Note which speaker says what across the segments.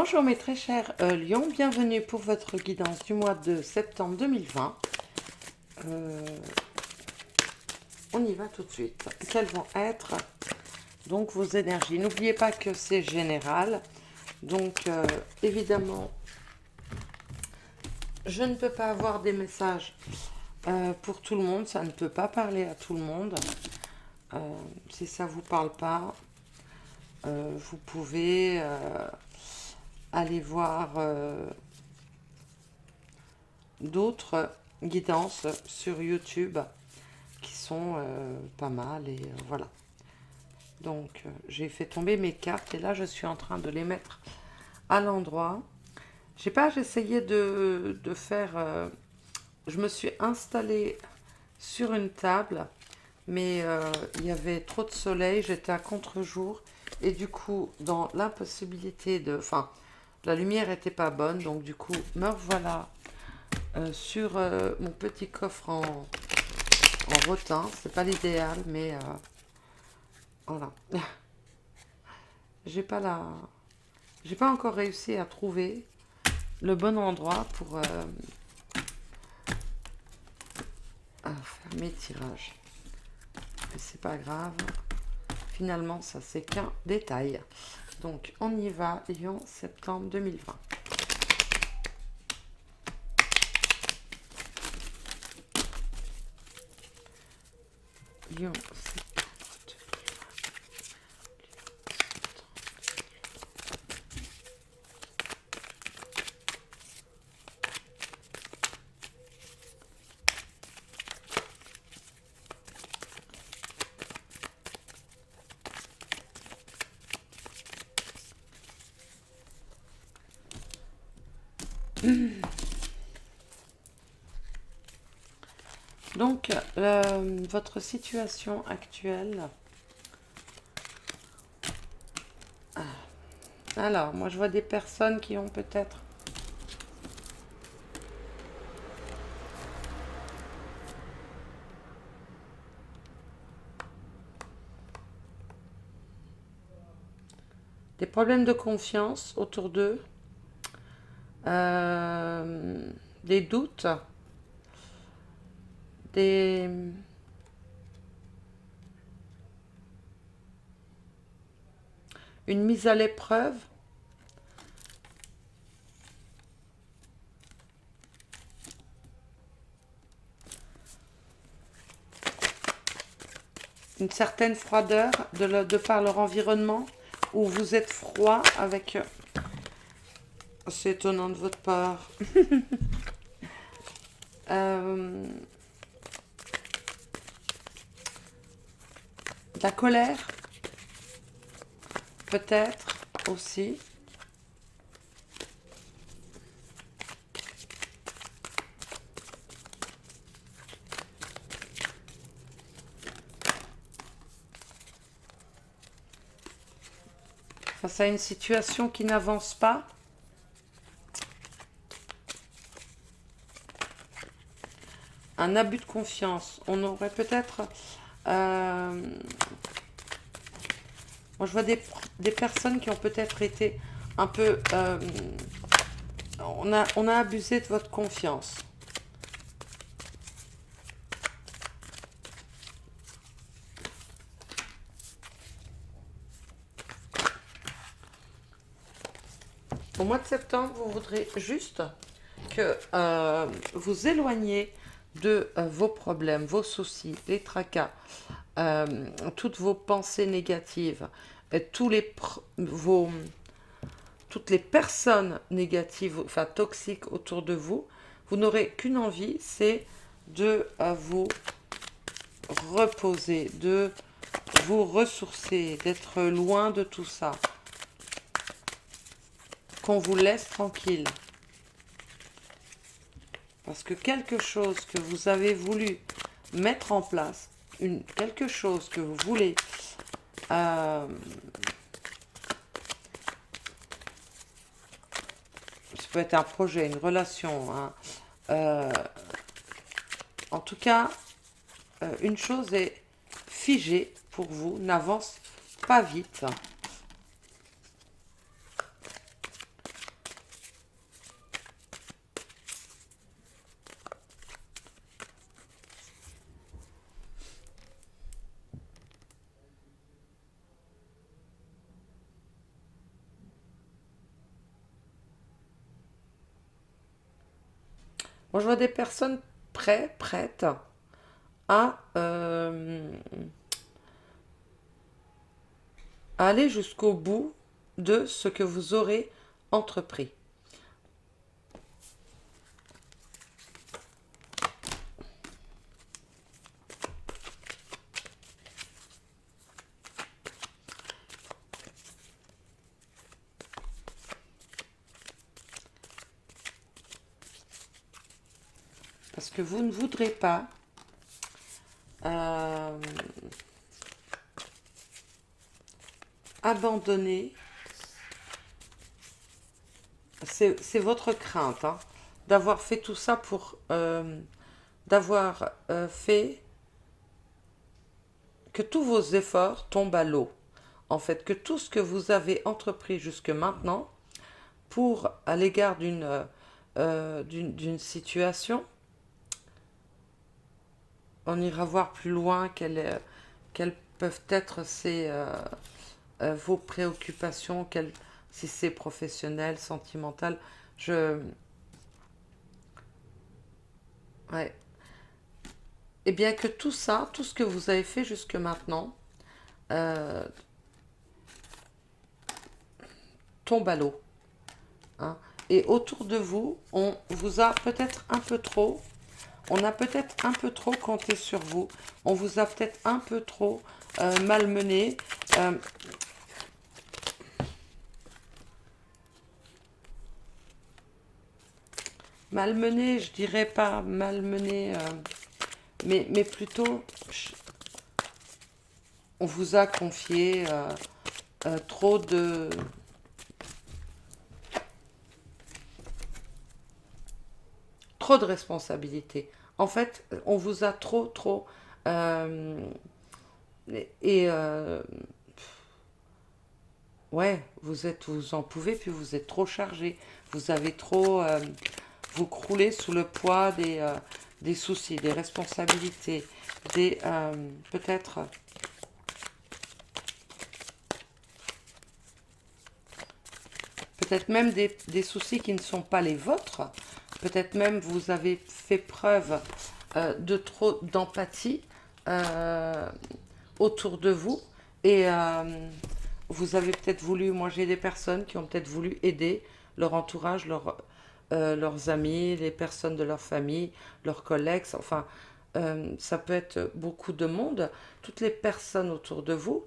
Speaker 1: Bonjour mes très chers lions, bienvenue pour votre guidance du mois de septembre 2020. On y va tout de suite. Quelles vont être donc vos énergies? N'oubliez pas que c'est général, donc évidemment, je ne peux pas avoir des messages pour tout le monde, ça ne peut pas parler à tout le monde. Si ça ne vous parle pas, vous pouvez aller voir d'autres guidances sur YouTube qui sont pas mal et voilà. Donc j'ai fait tomber mes cartes et là je suis en train de les mettre à l'endroit. J'ai essayé de faire... je me suis installée sur une table, mais il y avait trop de soleil, j'étais à contre-jour et du coup dans l'impossibilité de... Enfin, la lumière était pas bonne, donc du coup me revoilà sur mon petit coffre en rotin. C'est pas l'idéal, mais voilà. J'ai pas la... J'ai pas encore réussi à trouver le bon endroit pour faire mes tirages. Mais c'est pas grave. Finalement, ça c'est qu'un détail. Donc on y va, Lion, septembre 2020. Lion, donc, votre situation actuelle. Alors, moi je vois des personnes qui ont peut-être des problèmes de confiance autour d'eux, des doutes, des... une mise à l'épreuve. Une certaine froideur de par leur environnement, où vous êtes froid avec eux. C'est étonnant de votre part. De la colère, peut-être aussi. Face à une situation qui n'avance pas. Un abus de confiance. On aurait peut-être... moi, je vois des personnes qui ont peut-être été un peu... on a abusé de votre confiance. Au mois de septembre, vous voudrez juste que vous éloigniez de vos problèmes, vos soucis, les tracas, toutes vos pensées négatives, toutes les personnes négatives, enfin toxiques autour de vous. Vous n'aurez qu'une envie, c'est de vous reposer, de vous ressourcer, d'être loin de tout ça. Qu'on vous laisse tranquille. Parce que quelque chose que vous avez voulu mettre en place, quelque chose que vous voulez ça peut être un projet, une relation, hein. En tout cas, une chose est figée pour vous, n'avance pas vite. Moi, je vois des personnes prêtes à aller jusqu'au bout de ce que vous aurez entrepris. Parce que vous ne voudrez pas euh, abandonner. C'est votre crainte, hein, d'avoir fait tout ça pour... d'avoir fait que tous vos efforts tombent à l'eau. En fait, que tout ce que vous avez entrepris jusque maintenant pour à l'égard d'une situation, on ira voir plus loin quelles peuvent être vos préoccupations, si c'est professionnel, sentimental. Ouais. Et bien que tout ça, tout ce que vous avez fait jusque maintenant, euh, tombe à l'eau, hein. Et autour de vous, on vous a peut-être un peu trop, on a peut-être un peu trop compté sur vous, on vous a peut-être un peu trop malmené. euh, Malmené, je dirais pas malmené, mais plutôt, on vous a confié trop de responsabilités. En fait, on vous a trop, euh, et ouais, vous en pouvez, puis vous êtes trop chargé. Vous avez trop, vous croulez sous le poids des soucis, des responsabilités, peut-être, peut-être même des soucis qui ne sont pas les vôtres. Peut-être même vous avez fait preuve de trop d'empathie euh, autour de vous et vous avez peut-être voulu, moi j'ai des personnes qui ont peut-être voulu aider leur entourage, leurs amis, les personnes de leur famille, leurs collègues, enfin ça peut être beaucoup de monde, toutes les personnes autour de vous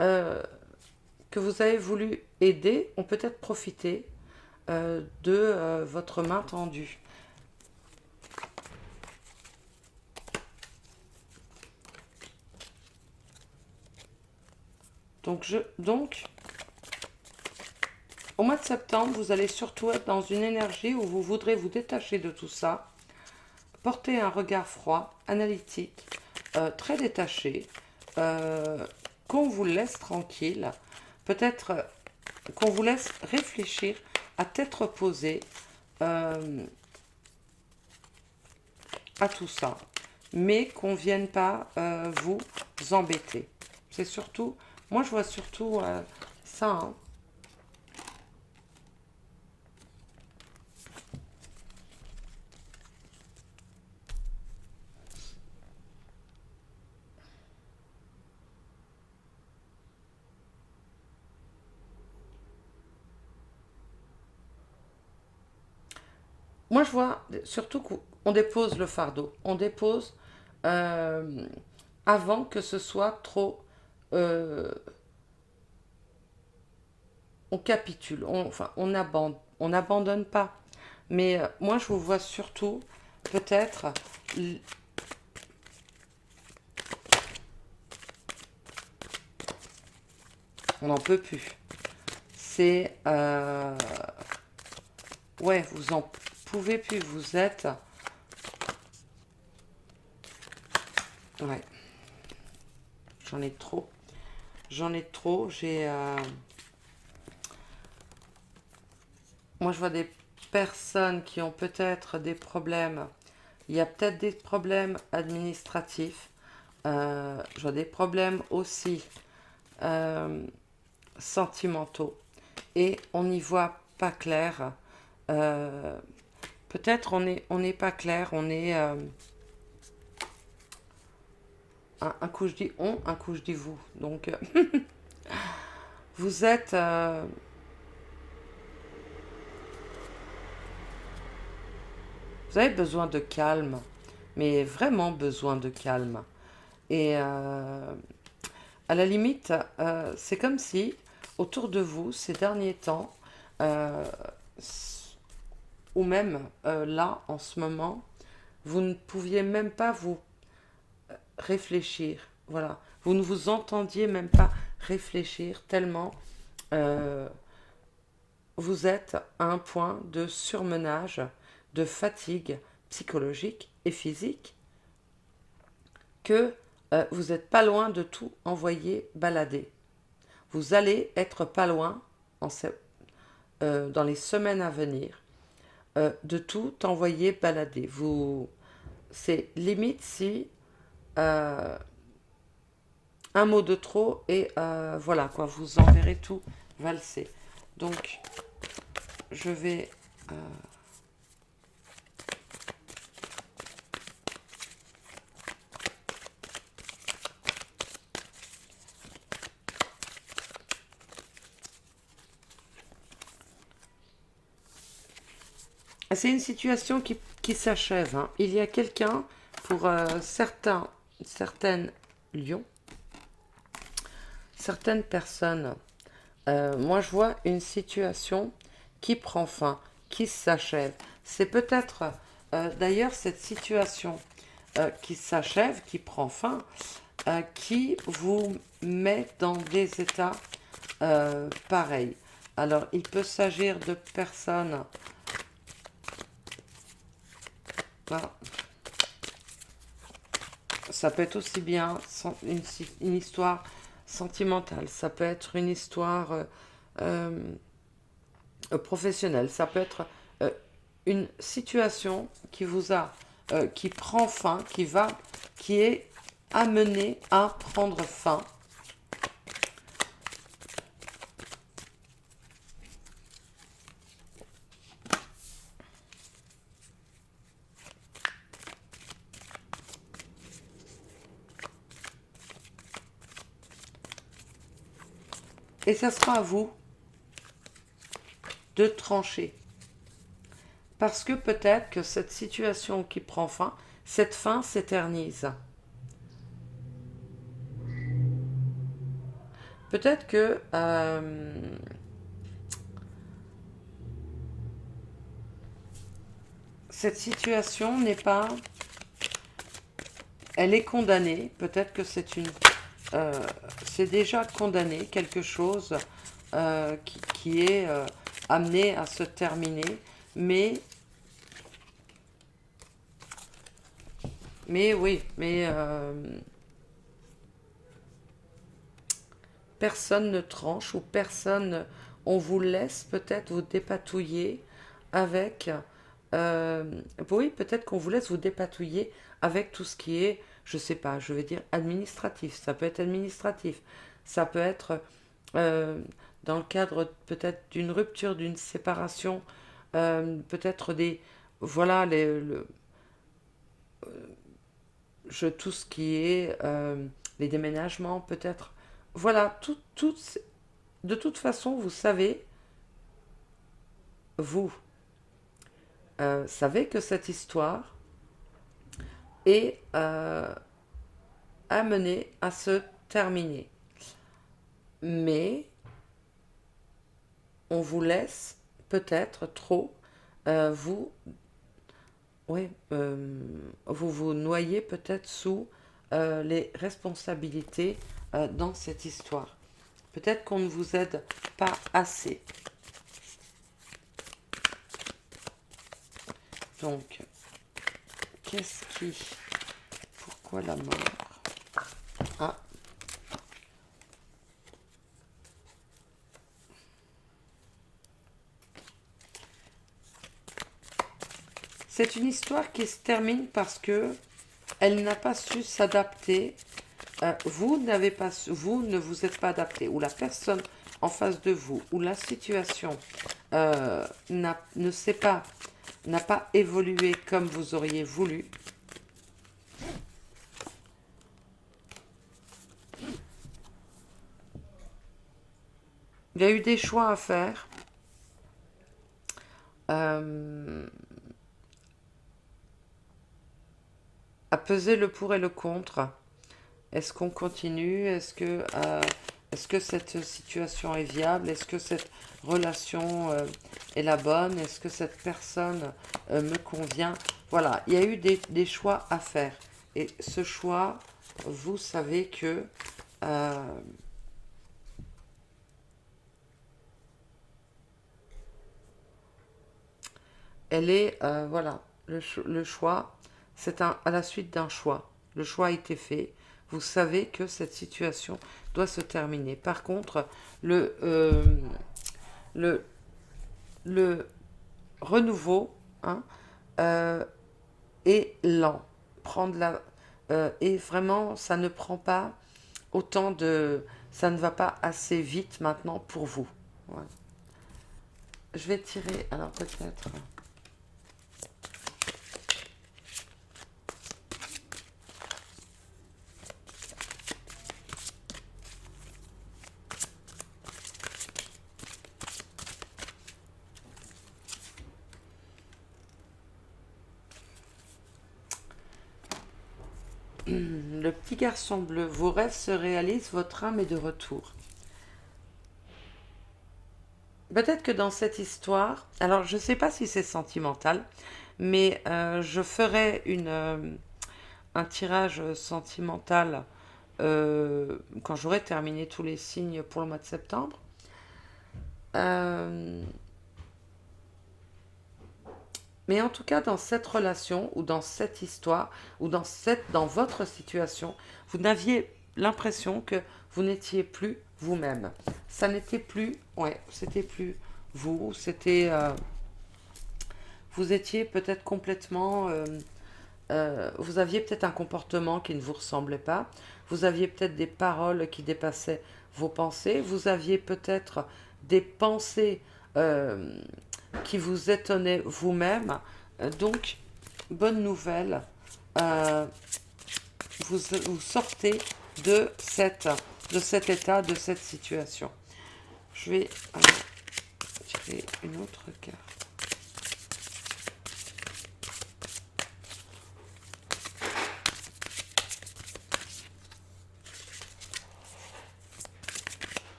Speaker 1: euh, que vous avez voulu aider ont peut-être profité de votre main tendue. Donc, au mois de septembre, vous allez surtout être dans une énergie où vous voudrez vous détacher de tout ça, porter un regard froid, analytique, très détaché, euh, qu'on vous laisse tranquille, peut-être qu'on vous laisse réfléchir à tête reposée euh, à tout ça, mais qu'on ne vienne pas vous embêter. C'est surtout, moi je vois surtout ça, hein. Moi, je vois surtout qu'on dépose le fardeau. On dépose euh, avant que ce soit trop. euh, on capitule. Enfin, on n'abandonne pas. Mais moi, je vous vois surtout, peut-être, on n'en peut plus. C'est. Ouais, vous en pouvez plus. Vous êtes. Ouais, j'en ai trop. J'en ai trop. Moi, je vois des personnes qui ont peut-être des problèmes. Il y a peut-être des problèmes administratifs. Je vois des problèmes aussi euh, sentimentaux. Et on n'y voit pas clair. Euh, Peut-être on n'est pas clair, on est... un coup je dis on, un coup je dis vous. Donc, vous êtes... vous avez besoin de calme, mais vraiment besoin de calme. Et à la limite, c'est comme si autour de vous, ces derniers temps, euh, ou même là, en ce moment, vous ne pouviez même pas vous réfléchir. Voilà. Vous ne vous entendiez même pas réfléchir tellement euh, vous êtes à un point de surmenage, de fatigue psychologique et physique que vous n'êtes pas loin de tout envoyer balader. Vous allez être pas loin dans les semaines à venir de tout envoyer balader. C'est limite si un mot de trop et voilà quoi, vous enverrez tout valser. Donc je vais c'est une situation qui s'achève. Hein. Il y a quelqu'un, pour certaines lions, certaines personnes, moi je vois une situation qui prend fin, qui s'achève. C'est peut-être d'ailleurs cette situation qui s'achève, qui prend fin, qui vous met dans des états pareils. Alors il peut s'agir de personnes... Voilà. Ça peut être aussi bien une histoire sentimentale, ça peut être une histoire professionnelle, ça peut être une situation qui vous a, qui prend fin, qui est amenée à prendre fin. Et ça sera à vous de trancher. Parce que peut-être que cette situation qui prend fin, cette fin s'éternise. Peut-être que cette situation n'est pas... Elle est condamnée. Peut-être que c'est déjà condamné, quelque chose qui est amené à se terminer. Mais oui, personne ne tranche ou personne, on vous laisse peut-être vous dépatouiller avec, oui, peut-être qu'on vous laisse vous dépatouiller avec tout ce qui est, je sais pas, je vais dire administratif, ça peut être administratif, ça peut être dans le cadre peut-être d'une rupture, d'une séparation, peut-être voilà, tout ce qui est les déménagements, peut-être, voilà, de toute façon, vous savez, vous savez que cette histoire est amenée à se terminer. Mais on vous laisse peut-être trop vous, ouais, vous vous noyez peut-être sous les responsabilités dans cette histoire. Peut-être qu'on ne vous aide pas assez. Donc, pourquoi la mort? Ah. C'est une histoire qui se termine parce que elle n'a pas su s'adapter. Vous ne vous êtes pas adapté, ou la personne en face de vous, ou la situation ne sait pas n'a pas évolué comme vous auriez voulu. Il y a eu des choix à faire. À peser le pour et le contre. Est-ce qu'on continue? Est-ce que cette situation est viable? Est-ce que cette relation est la bonne? Est-ce que cette personne me convient? Voilà, il y a eu des choix à faire. Et ce choix, vous savez que elle est, voilà, le choix, c'est à la suite d'un choix. Le choix a été fait. Vous savez que cette situation doit se terminer. Par contre, le, le renouveau, hein, est lent. Et vraiment, ça ne prend pas autant de... Ça ne va pas assez vite maintenant pour vous. Ouais. Je vais tirer, alors peut-être... Le petit garçon bleu, vos rêves se réalisent, votre âme est de retour. Peut-être que dans cette histoire, alors je ne sais pas si c'est sentimental, mais je ferai un tirage sentimental quand j'aurai terminé tous les signes pour le mois de septembre. Mais en tout cas, dans cette relation, ou dans cette histoire, ou dans votre situation, vous n'aviez l'impression que vous n'étiez plus vous-même. Ça n'était plus, ouais, c'était plus vous, vous étiez peut-être complètement, vous aviez peut-être un comportement qui ne vous ressemblait pas, vous aviez peut-être des paroles qui dépassaient vos pensées, vous aviez peut-être des pensées qui vous étonnaient vous-même. Donc, bonne nouvelle, euh, vous sortez de cet état, de cette situation. Je vais tirer une autre carte.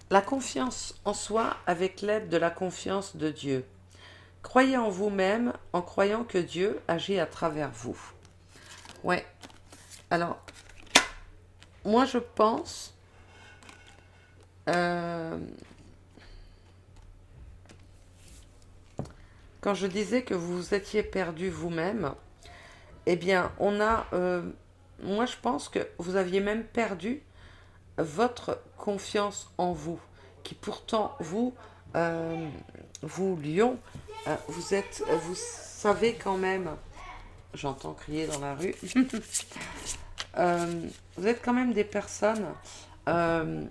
Speaker 1: La confiance en soi avec l'aide de la confiance de Dieu. Croyez en vous-même en croyant que Dieu agit à travers vous. Ouais. Alors, moi je pense... quand je disais que vous étiez perdu vous-même, eh bien, moi je pense que vous aviez même perdu votre confiance en vous, qui pourtant vous Lion, vous savez quand même, j'entends crier dans la rue, vous êtes quand même des personnes euh,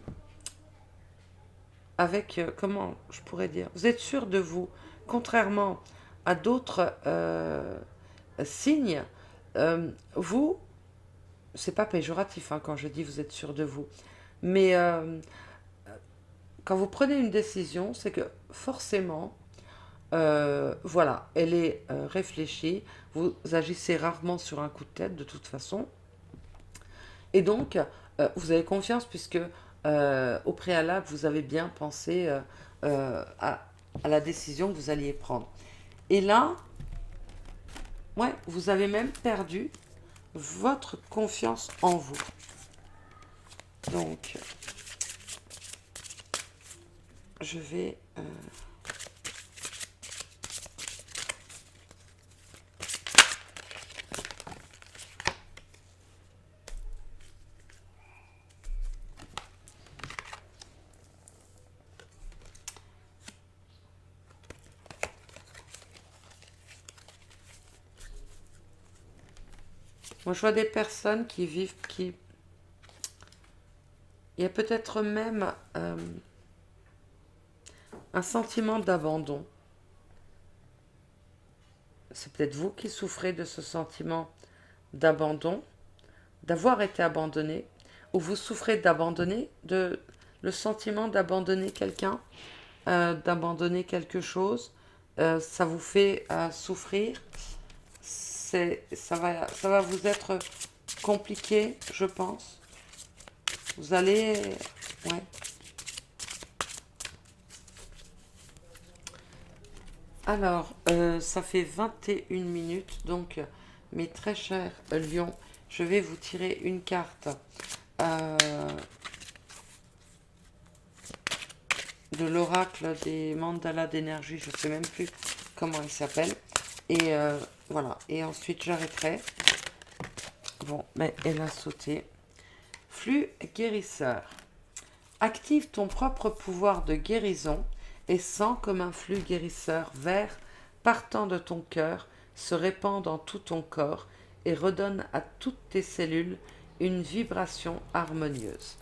Speaker 1: avec, comment je pourrais dire, vous êtes sûr de vous, contrairement à d'autres signes, vous, c'est pas péjoratif hein, quand je dis vous êtes sûr de vous, mais quand vous prenez une décision, c'est que forcément, voilà, elle est réfléchie. Vous agissez rarement sur un coup de tête de toute façon. Et donc, vous avez confiance puisque au préalable, vous avez bien pensé à la décision que vous alliez prendre. Et là, ouais, vous avez même perdu votre confiance en vous. Donc, je vais... moi, je vois des personnes qui vivent, Il y a peut-être même un sentiment d'abandon. C'est peut-être vous qui souffrez de ce sentiment d'abandon, d'avoir été abandonné, ou vous souffrez d'abandonner, de le sentiment d'abandonner quelqu'un, d'abandonner quelque chose. Ça vous fait souffrir. Ça va vous être compliqué, je pense. Vous allez... Ouais. Alors, ça fait 21 minutes, donc mes très chers lions, je vais vous tirer une carte euh, de l'oracle des mandalas d'énergie, je ne sais même plus comment il s'appelle. Et voilà, et ensuite j'arrêterai. Bon, mais elle a sauté. Flux guérisseur. Active ton propre pouvoir de guérison et sens comme un flux guérisseur vert partant de ton cœur se répand dans tout ton corps et redonne à toutes tes cellules une vibration harmonieuse.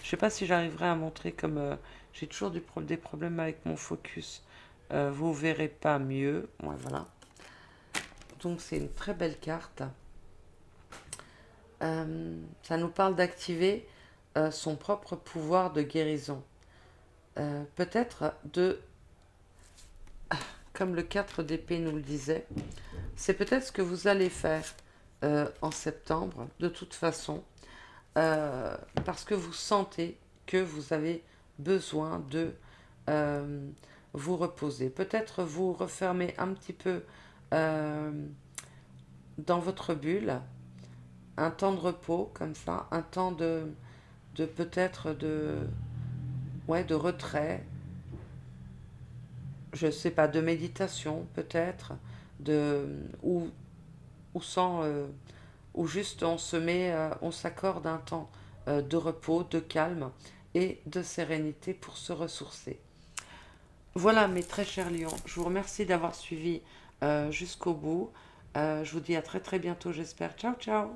Speaker 1: Je ne sais pas si j'arriverai à montrer comme j'ai toujours des problèmes avec mon focus. Vous verrez pas mieux. Ouais, voilà. Donc c'est une très belle carte. Ça nous parle d'activer son propre pouvoir de guérison. Peut-être de, comme le 4 d'épée nous le disait, c'est peut-être ce que vous allez faire en septembre, de toute façon, parce que vous sentez que vous avez besoin de vous reposer. Peut-être vous refermer un petit peu dans votre bulle, un temps de repos comme ça, un temps de peut-être ouais, de retrait, je sais pas, de méditation peut-être, de ou sans ou juste on se met, on s'accorde un temps de repos, de calme et de sérénité pour se ressourcer. Voilà mes très chers lions, je vous remercie d'avoir suivi jusqu'au bout. Je vous dis à très très bientôt j'espère. Ciao ciao.